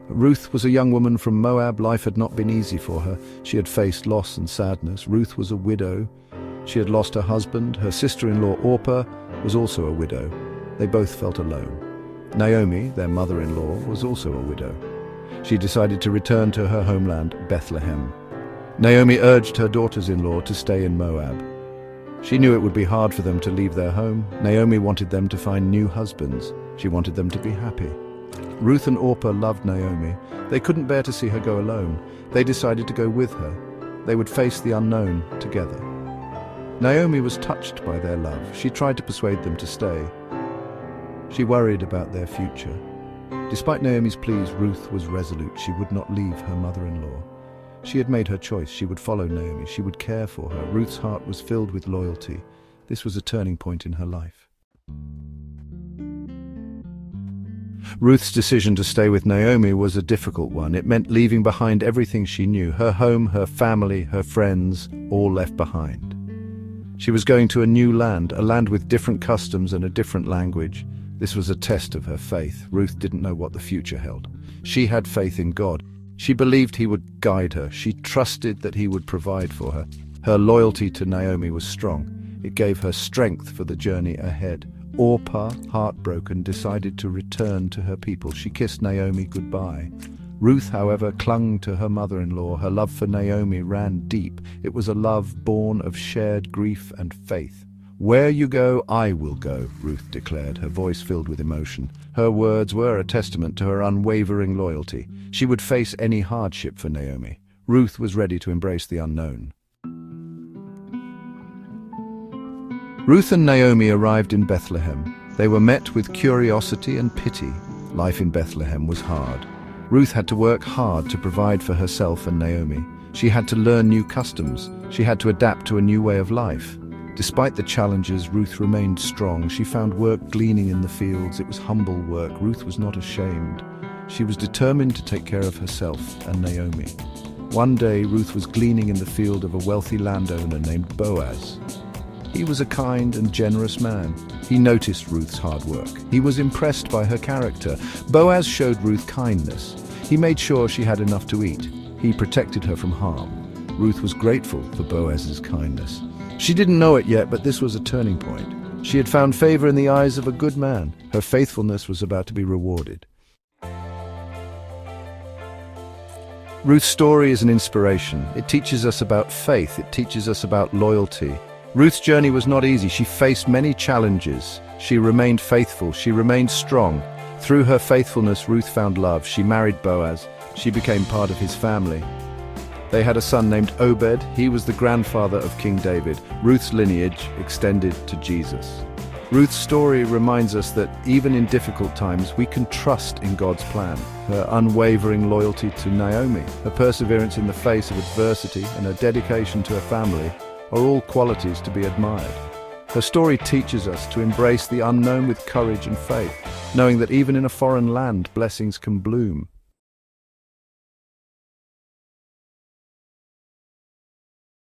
Ruth was a young woman from Moab. Life had not been easy for her. She had faced loss and sadness. Ruth was a widow. She had lost her husband. Her sister-in-law Orpah was also a widow. They both felt alone. Naomi, their mother-in-law, was also a widow. She decided to return to her homeland, Bethlehem. Naomi urged her daughters-in-law to stay in Moab. She knew it would be hard for them to leave their home. Naomi wanted them to find new husbands. She wanted them to be happy. Ruth and Orpah loved Naomi. They couldn't bear to see her go alone. They decided to go with her. They would face the unknown together. Naomi was touched by their love. She tried to persuade them to stay. She worried about their future. Despite Naomi's pleas, Ruth was resolute. She would not leave her mother-in-law. She had made her choice. She would follow Naomi. She would care for her. Ruth's heart was filled with loyalty. This was a turning point in her life. Ruth's decision to stay with Naomi was a difficult one. It meant leaving behind everything she knew, her home, her family, her friends, all left behind. She was going to a new land, a land with different customs and a different language. This was a test of her faith. Ruth didn't know what the future held. She had faith in God. She believed He would guide her. She trusted that He would provide for her. Her loyalty to Naomi was strong. It gave her strength for the journey ahead. Orpah, heartbroken, decided to return to her people. She kissed Naomi goodbye. Ruth, however, clung to her mother-in-law. Her love for Naomi ran deep. It was a love born of shared grief and faith. "Where you go, I will go," Ruth declared, her voice filled with emotion. Her words were a testament to her unwavering loyalty. She would face any hardship for Naomi. Ruth was ready to embrace the unknown. Ruth and Naomi arrived in Bethlehem. They were met with curiosity and pity. Life in Bethlehem was hard. Ruth had to work hard to provide for herself and Naomi. She had to learn new customs. She had to adapt to a new way of life. Despite the challenges, Ruth remained strong. She found work gleaning in the fields. It was humble work. Ruth was not ashamed. She was determined to take care of herself and Naomi. One day, Ruth was gleaning in the field of a wealthy landowner named Boaz. He was a kind and generous man. He noticed Ruth's hard work. He was impressed by her character. Boaz showed Ruth kindness. He made sure she had enough to eat. He protected her from harm. Ruth was grateful for Boaz's kindness. She didn't know it yet, but this was a turning point. She had found favor in the eyes of a good man. Her faithfulness was about to be rewarded. Ruth's story is an inspiration. It teaches us about faith. It teaches us about loyalty. Ruth's journey was not easy. She faced many challenges. She remained faithful. She remained strong. Through her faithfulness, Ruth found love. She married Boaz. She became part of his family. They had a son named Obed. He was the grandfather of King David. Ruth's lineage extended to Jesus. Ruth's story reminds us that even in difficult times, we can trust in God's plan. Her unwavering loyalty to Naomi, her perseverance in the face of adversity, and her dedication to her family are all qualities to be admired. Her story teaches us to embrace the unknown with courage and faith, knowing that even in a foreign land, blessings can bloom.